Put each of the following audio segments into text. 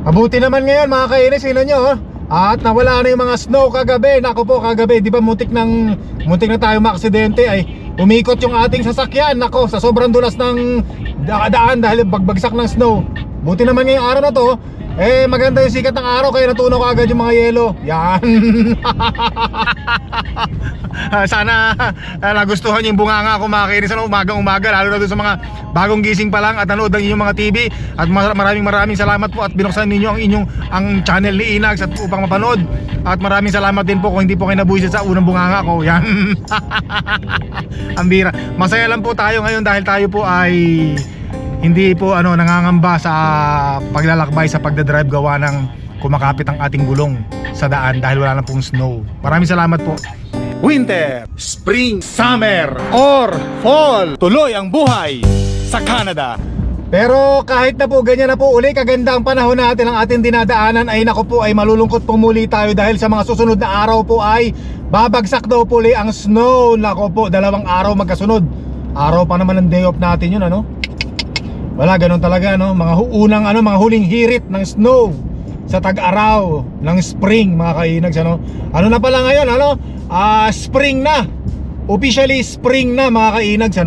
Mabuti naman ngayon mga kainis, sino nyo oh? At nawala na yung mga snow kagabi. Nako po, kagabi, di ba muntik na tayo maaksidente. Ay umikot yung ating sasakyan. Nako, sa sobrang dulas ng daan dahil bagbagsak ng snow. Buti naman ngayong araw na to, eh maganda yung sikat ng araw, kaya natunaw agad yung mga yelo. Yan. Sana nagustuhan yung bunganga ko mga kainis, umagang umaga, lalo na doon sa mga bagong gising pa lang at nanood ng inyong mga TV. At maraming salamat po at binuksan ninyo ang channel ni Inags at upang mapanood. At maraming salamat din po kung hindi po kayo nabuisit sa unang bunganga ko. Yan. Ang bira. Masaya lang po tayo ngayon dahil tayo po ay hindi po nangangamba sa paglalakbay sa pagdadrive gawa ng kumakapit ang ating gulong sa daan dahil wala na pong snow. Maraming salamat po. Winter, spring, summer, or fall, tuloy ang buhay sa Canada. Pero kahit na po ganyan na po uli kaganda ang panahon natin, ang ating dinadaanan ay nako po ay malulungkot po muli tayo dahil sa mga susunod na araw po ay babagsak daw po uli ang snow. Nako po, 2 araw magkasunod. Araw pa naman ng day off natin yun Wala, ganun talaga mga huling hirit ng snow sa tag-araw ng spring mga kainags Ano na pala ngayon spring na. Officially spring na mga kainags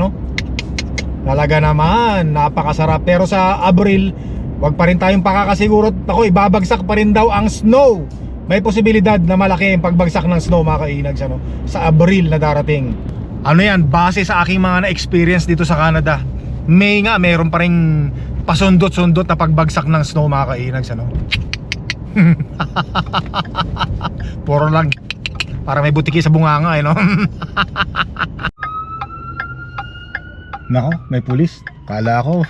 Talaga naman, napakasarap. Pero sa Abril, wag pa rin tayong pakakasiguro. Ako, ibabagsak pa rin daw ang snow. May posibilidad na malaki ang pagbagsak ng snow mga kainags sa Abril na darating. Ano yan, base sa aking mga na-experience dito sa Canada, May nga, meron pa rin pasundot-sundot na pagbagsak ng snow mga kainags Puro lang para may butiki sa bunganga Nako, may pulis. Kala ko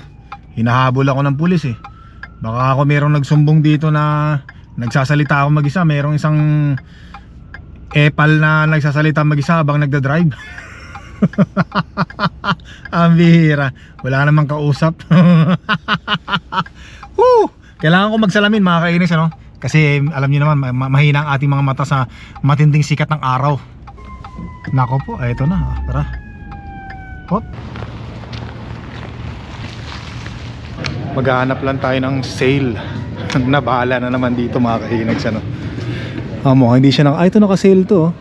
hinahabol ako ng pulis Baka ako merong nagsumbong dito na nagsasalita ako mag-isa. Merong isang epal na nagsasalita mag-isa habang nagdadrive. Ang bihira. Wala namang kausap. Kailangan ko magsalamin mga kainis kasi alam niyo naman mahina ang ating mga mata sa matinding sikat ng araw. Nako po, eto na. Tara. Hop. Maghahanap lang tayo ng sale. Nabala na naman dito mga kainags hindi siya ito naka-sale to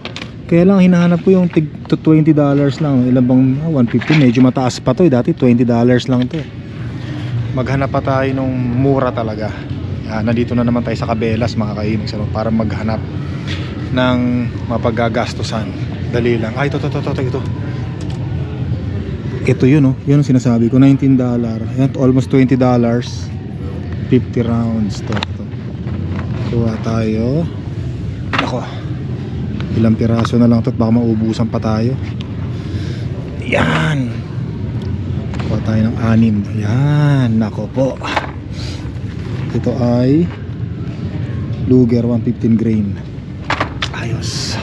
Kaya lang hinahanap ko yung $20 lang. Ilan bang 150, medyo mataas pa to dati $20 lang to Maghanap pa tayo nung mura talaga. Nandito na naman tayo sa Cabela's mga kainags para maghanap ng mapagagastusan. Dali lang. Ito yun yun ang sinasabi ko, $19. Yan, almost $20. 50 rounds to. Kuha tayo. Ako, ilang piraso na lang to at baka maubusan pa tayo. Yan. Kuha tayo ng 6. Yan, nako po. Ito ay Luger 115 grain. Ayos.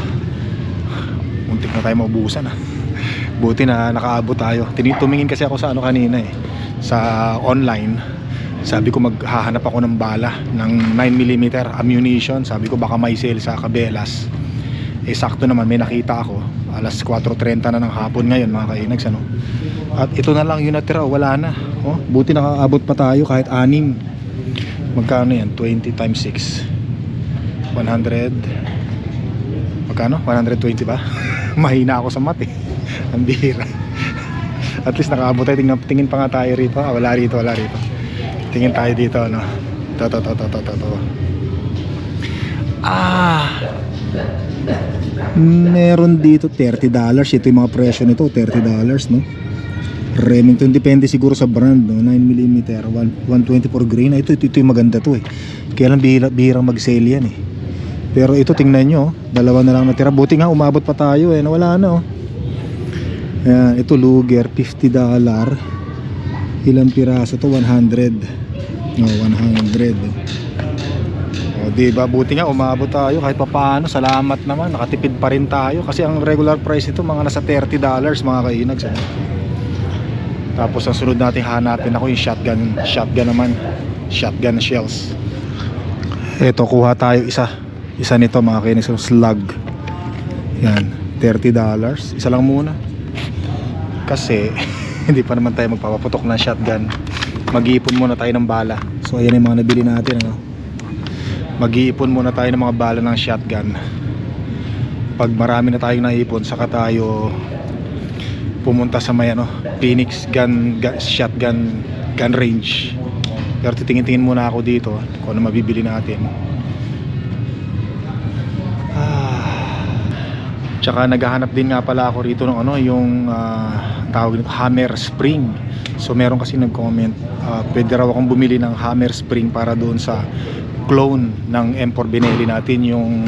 Muntik na tayo maubusan Buti na nakaabot tayo. Tumingin kasi ako sa kanina sa online. Sabi ko maghahanap ako ng bala ng 9mm ammunition. Sabi ko baka may sale sa Cabela's. Sakto naman may nakita ako. Alas 4:30 na ng hapon ngayon mga kainags At ito na lang yung natira, wala na. Buti nakaabot pa tayo kahit 6. Magkano yan? 20 times 6 100. Magkano? 120 ba? Mahina ako sa math Ang bihira. At least nakaabot tayo. Tingin pa nga tayo rito. Wala rito. Tingin tayo dito Ito. Meron dito $30. Ito yung mga presyo nito, $30 Remington, depende siguro sa brand 9mm 124 grain. Ito yung maganda to Kaya lang bihirang mag-sale yan Pero ito tingnan nyo, 2 na lang natira. Buti nga umabot pa tayo nawala na Ayan, ito Luger, $50. Ilang piraso to? 100. 100. Diba, buti nga umabot tayo kahit papaano. Salamat naman, nakatipid pa rin tayo. Kasi ang regular price nito mga nasa $30 mga kainags Tapos ang sunod natin hanapin ako yung shotgun naman. Shotgun shells. Ito, kuha tayo isa nito mga kainags, slug. Yan, $30. Isa lang muna kasi hindi pa naman tayo magpapaputok ng shotgun. Mag-iipon muna tayo ng bala. So ayan yung mga nabili natin Mag-iipon muna tayo ng mga bala ng shotgun. Pag marami na tayong naipon, saka tayo pumunta sa may Phoenix shotgun gun range. Pero titingin-tingin muna ako dito kung ano mabibili natin. Tsaka naghahanap din nga pala ako rito ng yung tawag nito, Hammer Spring. So meron kasi nag-comment, pwede raw akong bumili ng Hammer Spring para doon sa clone ng M4 Benelli natin, yung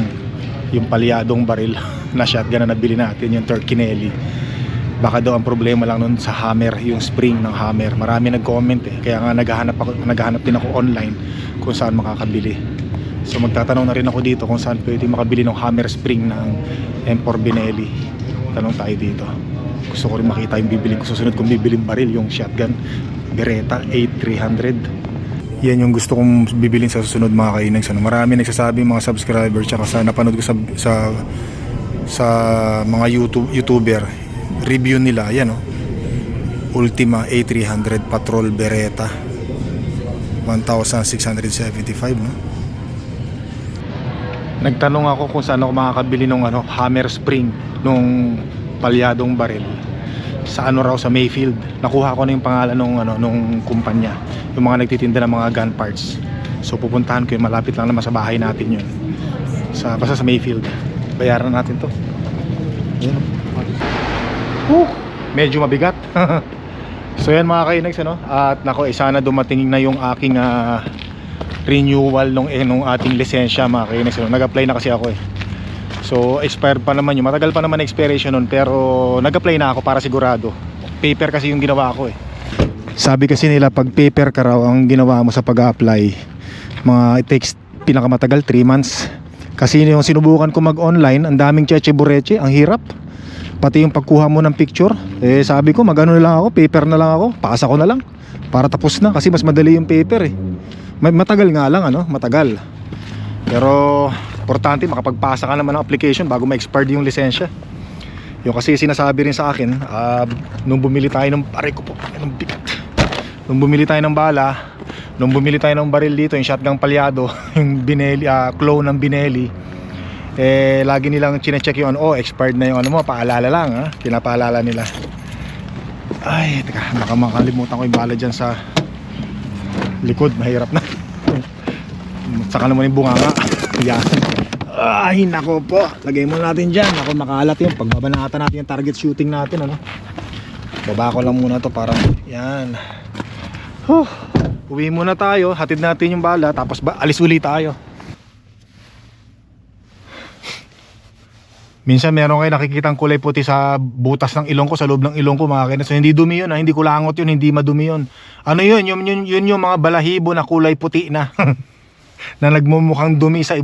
palyadong baril na shotgun na nabili natin, yung Turkinelli. Baka daw ang problema lang nun sa hammer, yung spring ng hammer. Marami nag-comment kaya nga naghahanap din ako online kung saan makakabili. So magtatanong na rin ako dito kung saan pwede makabili ng hammer spring ng M4 Benelli. Tanong tayo dito. Gusto ko rin makita yung bibiling ko susunod kung bibiling baril, yung shotgun Beretta 8300. Yan yung gusto kong bibilin sa susunod mga kainags. Marami nagsasabi mga subscribers, tsaka sa napanood ko sa mga YouTuber review nila, yan Ultima A300 Patrol Beretta 1675 Nagtanong ako kung saan ako makakabili ng hammer spring nung palyadong baril. Sa raw, sa Mayfield. Nakuha ko na yung pangalan nung kumpanya, yung mga nagtitinda ng mga gun parts. So pupuntahan ko yun, malapit lang naman sa bahay natin yun, basta sa Mayfield. Bayaran natin to. Medyo mabigat. So yan mga kainags, at nako, sana dumating na yung aking renewal nung ating lisensya mga kainags. Nag-apply na kasi ako So expired pa naman yun, matagal pa naman expiration nun, pero nag-apply na ako para sigurado. Paper kasi yung ginawa ko Sabi kasi nila pag paper ka raw ang ginawa mo sa pag-apply, it takes pinakamatagal 3 months. Kasi yung sinubukan ko mag-online, ang daming cheche-bureche, ang hirap. Pati yung pagkuha mo ng picture, sabi ko magano na lang ako, paper na lang ako, pasa ko na lang para tapos na, kasi mas madali yung paper Matagal nga lang matagal. Pero importante makapagpasa ka naman ng application bago ma-expire yung lisensya. Yung kasi sinasabi rin sa akin, nung bumili tayo ng nung bumili tayo ng bala, nung bumili tayo ng baril dito, yung shotgun palyado, yung Benelli, clone ng Benelli, lagi nilang chine-check yung expired na yung paalala lang pinapaalala nila. Ay, teka, baka makalimutan ko yung bala dyan sa likod, mahirap na. Saka naman yung bunganga. Yan. Ay, nako po. Lagay muna natin dyan. Ako, makalat yun. Pagbabanatan natin yung target shooting natin, Baba ko lang muna to para, yan. Uwi muna tayo. Hatid natin yung bala. Tapos alis uli tayo. Minsan meron kayo nakikitang kulay puti sa butas ng ilong ko, sa loob ng ilong ko mga kainas. So hindi dumi yun, hindi kulangot yun, hindi madumi yun. Yun yung mga balahibo na kulay puti na. Na nagmumukhang dumi sa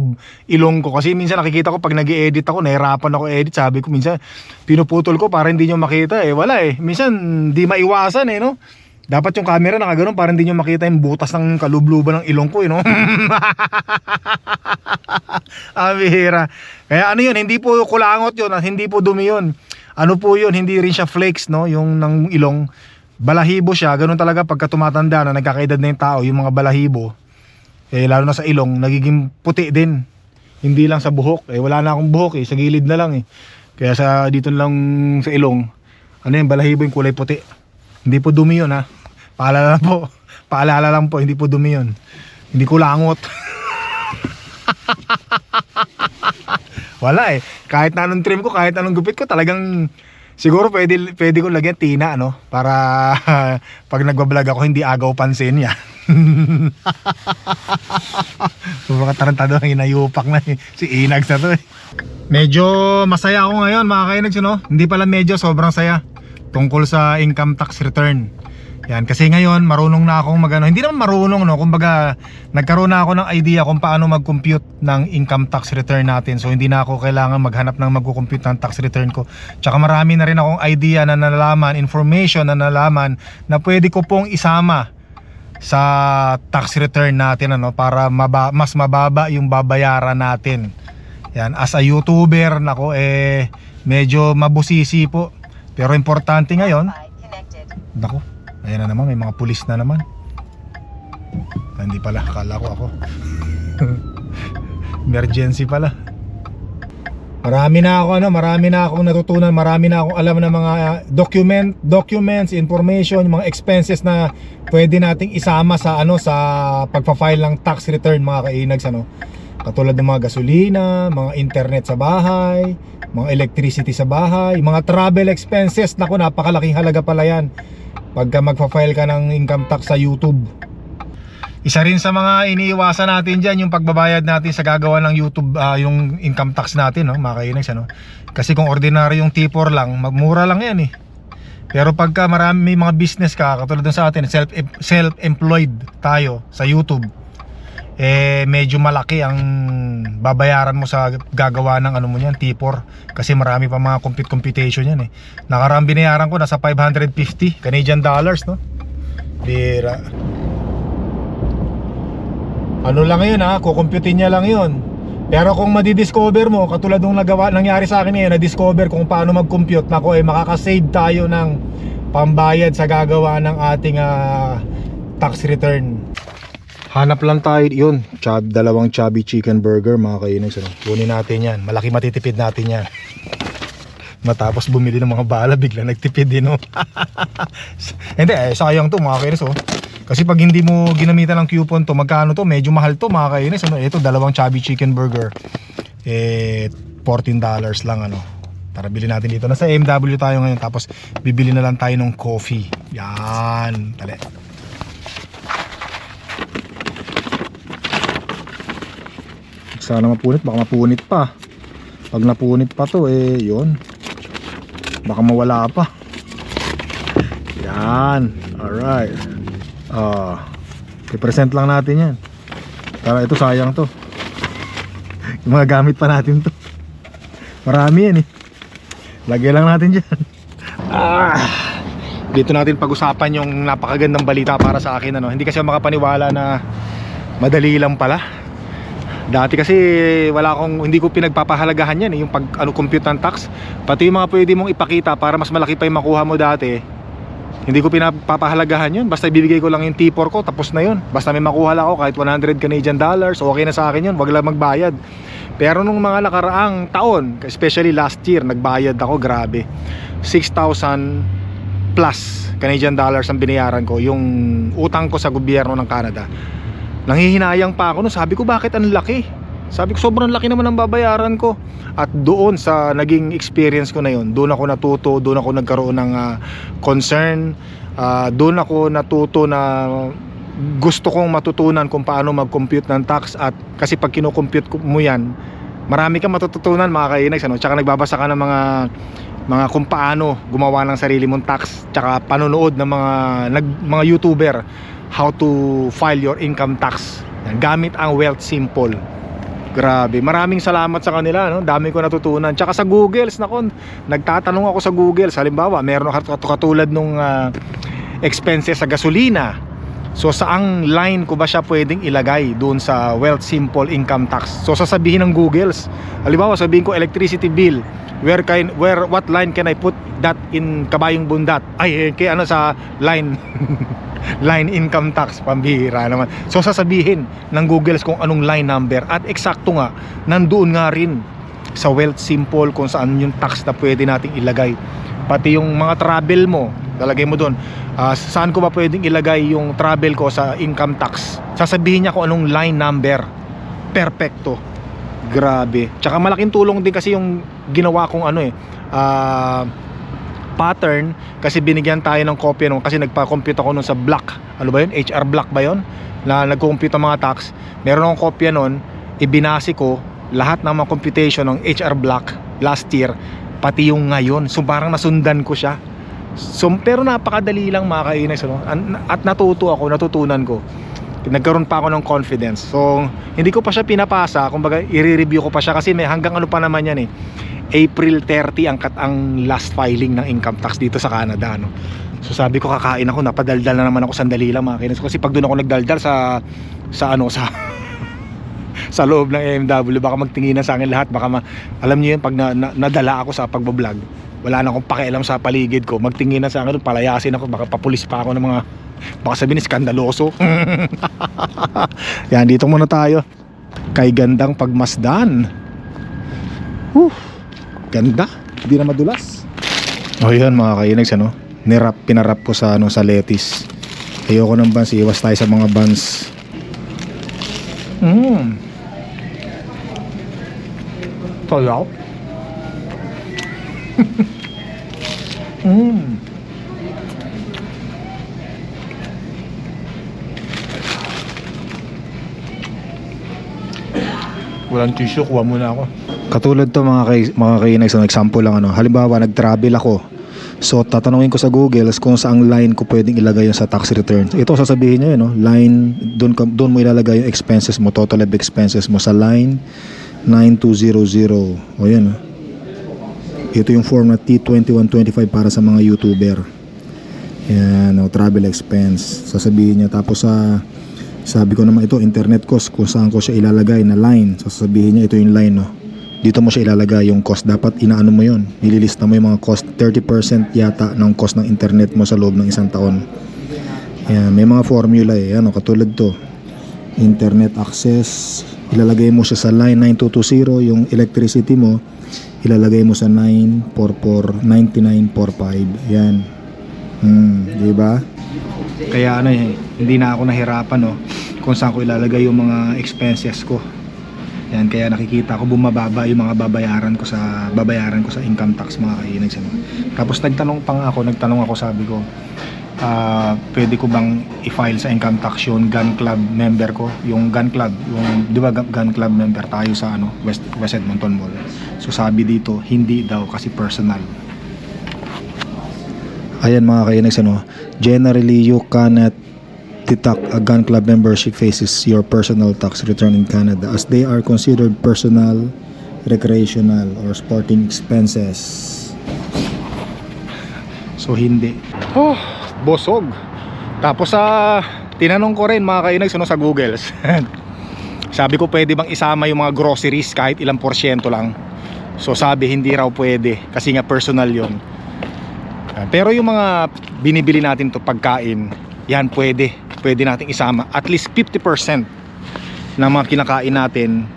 ilong ko. Kasi minsan nakikita ko pag nag-i-edit ako, nahirapan ako edit. Sabi ko minsan pinuputol ko para hindi nyo makita wala Minsan di maiwasan Dapat yung camera nakaganon para hindi nyo makita yung butas ng kalubluban ng ilong ko Bihira. Kaya yun, hindi po kulangot yun, hindi po dumi yun. Po yun, hindi rin siya flakes yung ng ilong. Balahibo siya, ganun talaga pagka tumatanda na, nagkakaedad na yung tao, yung mga balahibo lalo na sa ilong, nagiging puti din. Hindi lang sa buhok, wala na akong buhok sa gilid na lang Kaya sa dito lang sa ilong, yung balahibo yung kulay puti. Hindi po dumi yun Paalala lang po, hindi po dumi yun. Hindi ko langot. Wala kahit na anong trim ko, kahit anong gupit ko, talagang siguro pwede ko lagyan tina para pag nagbablog ako hindi agaw pansin yan. Mga tarantado ang inayupak na si Inags na to Medyo masaya ako ngayon mga kainags Hindi pala medyo, sobrang saya tungkol sa income tax return. Yan, kasi ngayon marunong na akong hindi naman marunong kumbaga nagkaroon na ako ng idea kung paano mag-compute ng income tax return natin. So hindi na ako kailangan maghanap ng mag-compute ng tax return ko. Tsaka marami na rin akong idea na nalaman, information na nalaman na pwede ko pong isama sa tax return natin para mas mababa yung babayaran natin. Yan, as a YouTuber medyo mabusisi po. Pero importante ngayon, ayan na naman, may mga pulis na naman. Hindi pala, akala ko ako. Emergency pala. Marami na akong natutunan, marami na akong alam ng mga documents, information, yung mga expenses na pwede nating isama sa sa pagpa-file ng tax return, mga kainags, Katulad ng mga gasolina, mga internet sa bahay, mga electricity sa bahay, mga travel expenses. Naku, napakalaking halaga pala yan pagka magpa-file ka ng income tax sa YouTube. Isa rin sa mga iniiwasan natin dyan yung pagbabayad natin sa gagawa ng YouTube, yung income tax natin, mga kainags, Kasi kung ordinary yung T4 lang, mura lang yan Pero pagka may mga business ka, katulad sa atin, self-employed tayo sa YouTube, medyo malaki ang babayaran mo sa gagawa ng mo yan, T4. Kasi marami pa mga computation yan Nakaraan binayaran ko, nasa 550 Canadian dollars, no? Bira. Ano lang yun kukumputin niya lang yun. Pero kung madidiscover mo, katulad nung nangyari sa akin na-discover kung paano mag-compute, makakasave tayo ng pambayad sa gagawa ng ating tax return. Hanap lang tayo yun, dalawang chubby chicken burger, mga kainis. Kunin natin yan, malaki matitipid natin yan. Matapos bumili ng mga bala, bigla nagtipid din Hindi, sayang to, mga kainis Kasi pag hindi mo ginamitan ng coupon to, magkano to? Medyo mahal to, mga kainis. Ito, dalawang chubby chicken burger. $14 lang Tara, bili natin dito. Nasa MW tayo ngayon, tapos bibili na lang tayo ng coffee. Yan, tali. Sana mapunit, baka mapunit pa. Pag napunit pa to, yun. Baka mawala pa. Yan, alright. I-present lang natin yan. Tara, ito sayang to. Yung mga gamit pa natin to. Marami yan Lagay lang natin dyan. Dito natin pag-usapan yung napakagandang balita para sa akin Hindi kasi makapaniwala na madali lang pala. Dati kasi hindi ko pinagpapahalagahan yan yung compute ng tax. Pati yung mga pwede mong ipakita para mas malaki pa yung makuha mo dati, hindi ko pinapahalagahan yun. Basta ibibigay ko lang yung T4 ko, tapos na yun. Basta may makuha lang ako kahit 100 Canadian dollars, okay na sa akin yun, wag lang magbayad. Pero nung mga nakaraang taon, especially last year, nagbayad ako, grabe. 6,000 plus Canadian dollars ang binayaran ko, yung utang ko sa gobyerno ng Canada. Nanghihinayang pa ako, sabi ko bakit ang laki? Sabi ko sobrang laki naman ang babayaran ko. At doon sa naging experience ko na yun, doon ako natuto, doon ako nagkaroon ng concern, doon ako natuto na gusto kong matutunan kung paano mag-compute ng tax. At kasi pag kino-compute mo yan, marami kang matututunan, mga kainags, Tsaka nagbabasa ka ng mga kung paano gumawa ng sarili mong tax, tsaka panonood ng mga YouTuber how to file your income tax gamit ang Wealth Simple. Grabe, maraming salamat sa kanila, dami ko natutunan. Tsaka sa Google, nagtatanong ako sa Google. Halimbawa, meron katulad nung expenses sa gasolina. So saang line ko ba siya pwedeng ilagay doon sa Wealth Simple Income Tax? So sasabihin ng Google, halimbawa sabihin ko electricity bill, what line can I put that in Kabayong Bundat? Ay, sa line line income tax, pambihira naman. So sasabihin ng Google kung anong line number, at eksakto nga, nandoon nga rin sa Wealth Simple kung saan yung tax na pwede nating ilagay. Pati yung mga travel mo, lalagay mo doon, saan ko ba pwedeng ilagay yung travel ko sa income tax, sasabihin niya kung anong line number. Perfecto, grabe. Tsaka malaking tulong din kasi yung ginawa kong pattern, kasi binigyan tayo ng kopya nung, kasi nagpa-compute ako nun sa block, HR block ba yun, na nag-compute ang mga tax. Meron akong kopya nun, ibinasi ko lahat ng mga computation ng HR block last year, pati yung ngayon. So parang nasundan ko siya. So, pero napakadali lang, mga kainis, at natutunan ko. Nagkaroon pa ako ng confidence. So hindi ko pa siya pinapasa, kumbaga i-review ko pa siya, kasi may hanggang pa naman yan April 30 ang last filing ng income tax dito sa Canada, So sabi ko, kakain ako, napadaldal na naman ako, sandali lang, mga kinis. Kasi pag doon ako nagdaldal sa sa loob ng MW, baka magtinginan sa akin lahat. Baka alam niyo yun, pag nadala ako sa pagbablog, wala na akong pakialam sa paligid ko, magtinginan sa akin, palayasin ako, baka papulis pa ako ng mga, baka sabihin skandaloso. Yan, dito muna tayo. Kay gandang pagmasdan. Ganda, hindi na madulas. O yan mga kainags, ano, pinarap ko sa, ano, sa lettuce. Ayoko ng buns, iwas tayo sa mga buns. Sarap. Walang tissue, kuha muna ako. Katulad to mga kainags, so, example lang, ano, halimbawa nag-travel ako, so tatanungin ko sa Google kung saang line ko pwedeng ilagay yung sa tax return. Ito sasabihin niya, no, line, doon mo ilalagay yung expenses mo, total of expenses mo sa line 9200. O yan, ito yung form na T2125 para sa mga YouTuber. Yan, no, travel expense sasabihin niya. Tapos sabi ko naman, ito internet cost, kung saan ko siya ilalagay na line. Sasabihin niya, ito yung line, no, dito mo siya ilalagay yung cost. Dapat inaano mo yun, nililista mo yung mga cost. 30% yata ng cost ng internet mo sa loob ng isang taon. Yan, may mga formula eh. Ano, katulad to, internet access, ilalagay mo siya sa line 9220. Yung electricity mo, ilalagay mo sa 9449945. Yan. Diba? Kaya ano eh, hindi na ako nahirapan, no, kung saan ko ilalagay yung mga expenses ko. Yan, kaya nakikita ko bumababa yung mga babayaran ko sa income tax, mga kainags. Tapos nagtanong ako, sabi ko, pwede ko bang i-file sa income tax yung gun club member ko, yung gun club, yung, di ba, gun club member tayo sa ano, West Edmonton Mall. So sabi dito, hindi daw kasi personal. Ayan mga kainags, ano, generally you cannot deduct a gun club membership faces your personal tax return in Canada as they are considered personal, recreational, or sporting expenses. So hindi. Bosog. Tapos tinanong ko rin mga kainags, ano, sa Google. Sabi ko, pwede bang isama yung mga groceries kahit ilang porsyento lang. So sabi, hindi raw pwede kasi nga personal yon. Pero yung mga binibili natin to pagkain, yan pwede nating isama at least 50% ng mga kinakain natin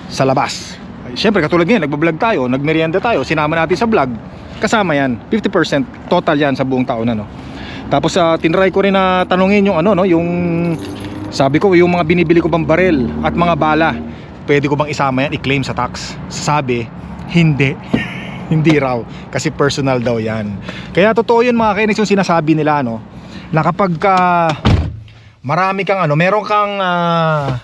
sa labas. Siyempre katulad ngayon, nagbablog tayo, nagmerienda tayo, sinama natin sa vlog, kasama yan, 50% total yan sa buong taon, ano. Tapos tinry ko rin na tanungin yung ano, no, yung sabi ko, yung mga binibili ko bang barel at mga bala, pwede ko bang isama yan, i-claim sa tax? Sabi, hindi. Hindi raw kasi personal daw yan. Kaya totoo yun mga kainags, yung sinasabi nila, no, na kapag marami kang ano, meron kang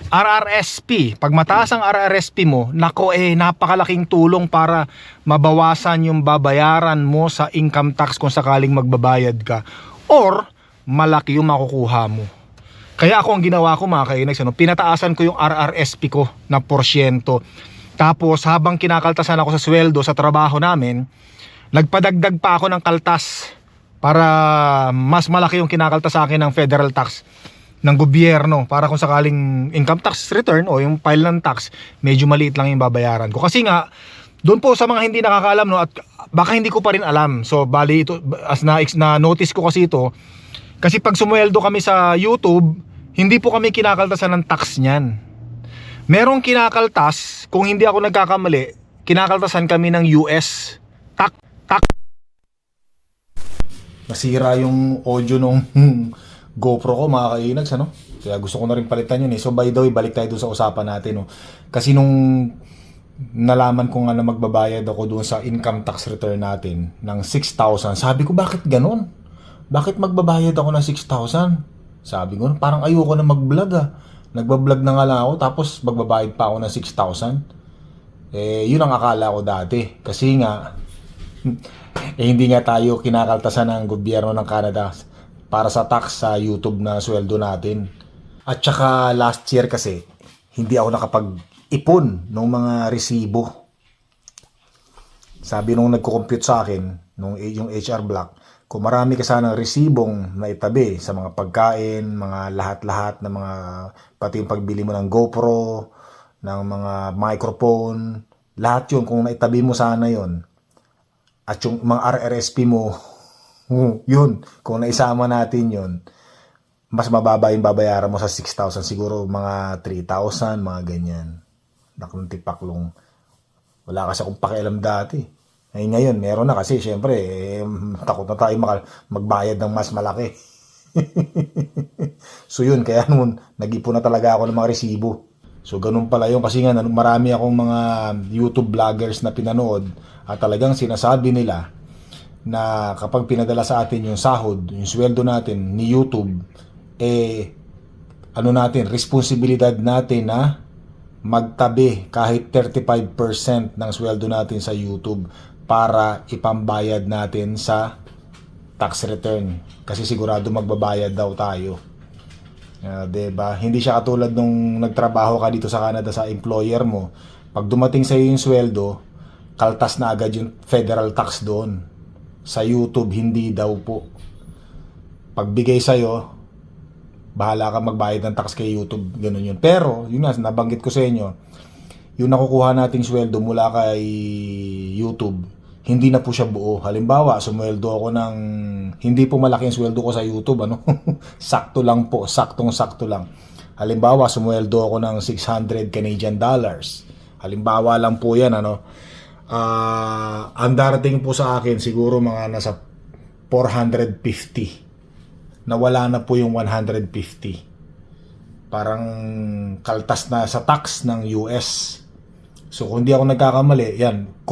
RRSP, pag mataas ang RRSP mo, nako napakalaking tulong para mabawasan yung babayaran mo sa income tax kung sakaling magbabayad ka, or malaki yung makukuha mo. Kaya ako, ang ginawa ko mga kainags, ano, pinataasan ko yung RRSP ko na porsyento. Tapos habang kinakaltasan ako sa sweldo sa trabaho namin, nagpadagdag pa ako ng kaltas para mas malaki yung kinakaltas sa akin ng federal tax ng gobyerno, para kung sakaling income tax return o yung file ng tax, medyo maliit lang yung babayaran ko. Kasi nga, doon po sa mga hindi nakakaalam, no, at baka hindi ko pa rin alam. So bali ito, as na notice ko kasi ito, kasi pag sumweldo kami sa YouTube, hindi po kami kinakaltasan ng tax niyan. Merong kinakaltas, kung hindi ako nagkakamali, kinakaltasan kami ng US tax. Nasira yung audio nung GoPro ko mga kainags, ano? Kaya gusto ko na rin palitan yun eh. So by the way, balik tayo doon sa usapan natin, no? Kasi nung nalaman ko nga na magbabayad ako doon sa income tax return natin ng 6,000, sabi ko, bakit ganon? Bakit magbabayad ako ng 6,000? Sabi ko, parang ayoko na mag-vlog ah. Nagbablog na nga lang ako, tapos magbabayad pa ako ng 6,000. Yun ang akala ko dati. Kasi nga, hindi nga tayo kinakaltasan ng gobyerno ng Canada para sa tax sa YouTube na sweldo natin. At saka last year kasi, hindi ako nakapag-ipon ng mga resibo. Sabi nung nagko-compute sa akin, yung HR block, kung marami ka sanang resibong na itabi sa mga pagkain, mga lahat-lahat na mga, pati yung pagbili mo ng GoPro, ng mga microphone, lahat yun, kung naitabi mo sana yun, at yung mga RRSP mo, yun, kung naisama natin yun, mas mababa yung babayaran mo sa 6,000, siguro mga 3,000, mga ganyan. Naklong tipaklong. Wala kasi akong pakialam dati. Ay ngayon, meron na kasi syempre, takot na tayo magbayad ng mas malaki. So yun, kaya noon, nag-ipon na talaga ako ng mga resibo. So ganun pala yun kasi nga marami akong mga YouTube vloggers na pinanood at talagang sinasabi nila na kapag pinadala sa atin yung sahod, yung sweldo natin ni YouTube, responsibilidad natin na magtabi kahit 35% ng sweldo natin sa YouTube para ipambayad natin sa tax return. Kasi sigurado magbabayad daw tayo. Diba? Hindi siya katulad nung nagtrabaho ka dito sa Canada sa employer mo. Pag dumating sa iyo yung sweldo, kaltas na agad yung federal tax doon. Sa YouTube, hindi daw po. Pagbigay sa'yo, bahala ka magbayad ng tax kay YouTube. Ganun yun. Pero, yun nga, nabanggit ko sa inyo, yung nakukuha nating sweldo mula kay YouTube, hindi na po siya buo. Halimbawa, sumweldo ako ng, hindi po malaki ang sweldo ko sa YouTube, sakto lang po, saktong-sakto lang. Halimbawa, sumweldo ako ng 600 Canadian dollars. Halimbawa lang po yan, ang darating po sa akin siguro mga nasa 450. Nawala na po yung 150. Parang kaltas na sa tax ng US. So kung di ako nagkakamali, yan,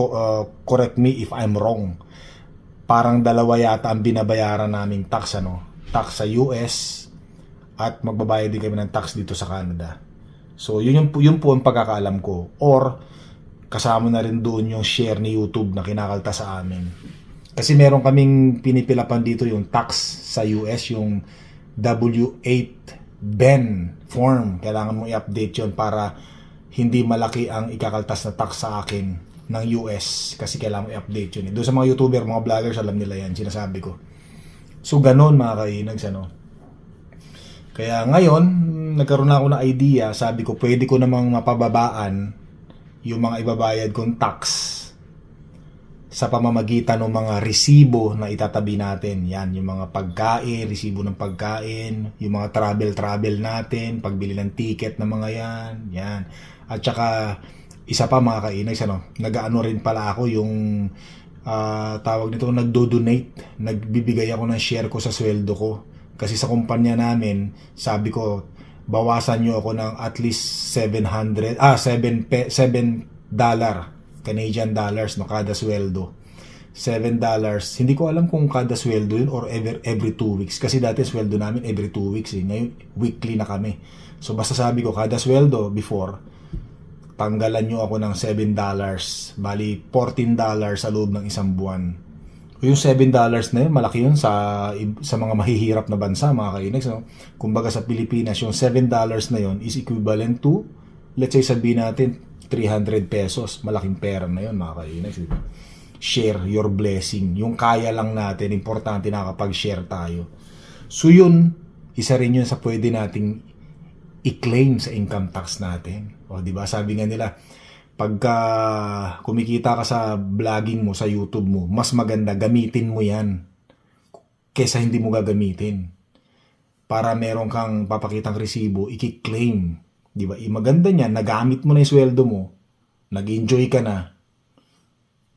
correct me if I'm wrong. Parang dalawa yata ang binabayaran naming tax, tax sa US at magbabayad din kami ng tax dito sa Canada. So yun po ang pagkakaalam ko. Or kasama na rin doon yung share ni YouTube na kinakalta sa amin. Kasi meron kaming pinipilapan dito yung tax sa US, yung W8 Ben form. Kailangan mo i-update yun para hindi malaki ang ikakaltas na tax sa akin ng US. Kasi kailangan mo i-update yun. Doon sa mga YouTuber, mga vloggers, alam nila yan, sinasabi ko. So ganun mga kainags, Kaya ngayon, nagkaroon na ako ng idea, sabi ko pwede ko namang mapababaan yung mga ibabayad kong tax sa pamamagitan ng mga resibo na itatabi natin. Yan, yung mga pagkain, resibo ng pagkain, yung mga travel natin, pagbili ng ticket na mga yan. At saka, isa pa mga kainags, nag-ano rin pala ako yung tawag nito, nagdo-donate, nagbibigay ako ng share ko sa sweldo ko. Kasi sa kumpanya namin, sabi ko, bawasan nyo ako ng at least $7 Canadian dollars kada sweldo. $7. Hindi ko alam kung kada sweldo yun or every 2 weeks. Kasi dati sweldo namin every 2 weeks. Ngayon, weekly na kami. So basta sabi ko, kada sweldo before, tanggalan nyo ako ng $7. Bali, $14 sa loob ng isang buwan. Yung $7 na yun, malaki yun sa mga mahihirap na bansa, mga kainags. Kumbaga sa Pilipinas, yung $7 na yun is equivalent to, let's say sabihin natin, 300 pesos. Malaking pera na yun, mga kainags. Share your blessing. Yung kaya lang natin, importante na kapag-share tayo. So yun, isa rin yun sa pwede nating i-claim sa income tax natin. O, diba? Sabi nga nila, pagka kumikita ka sa vlogging mo, sa YouTube mo, mas maganda gamitin mo yan kesa hindi mo gagamitin. Para meron kang papakitang resibo, i-claim. Diba? Maganda niyan, nagamit mo na yung sweldo mo, nag-enjoy ka na,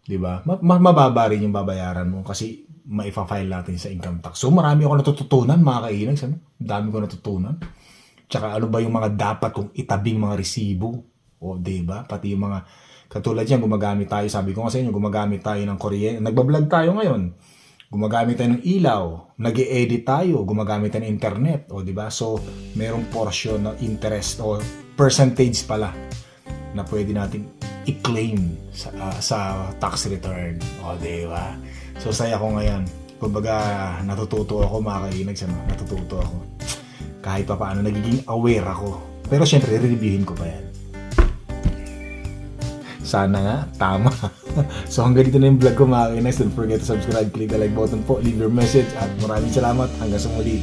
diba? Mababa rin yung babayaran mo kasi maifa-file natin sa income tax. So marami ako natututunan, mga kainags. Dami ko natutunan. Tsaka ano ba yung mga dapat kong itabing mga resibo? O, diba? Pati yung mga, katulad yan, gumagamit tayo, sabi ko nga sa inyo, gumagamit tayo ng kuryente. Nagbablog tayo ngayon. Gumagamit tayo ng ilaw. Nag-e-edit tayo. Gumagamit tayo ng internet. O, diba? So, merong portion ng interest o percentage pala na pwede natin i-claim sa tax return. O, diba? So, saya ko ngayon. Kumbaga, natututo ako, mga kainags. Natututo ako. Kahit pa paano, nagiging aware ako. Pero syempre, re-reviewin ko pa yan. Sana nga, tama. So hanggang dito na yung vlog ko, mga kainags. Don't forget to subscribe, click the like button po, leave your message, at maraming salamat. Hanggang sa muli.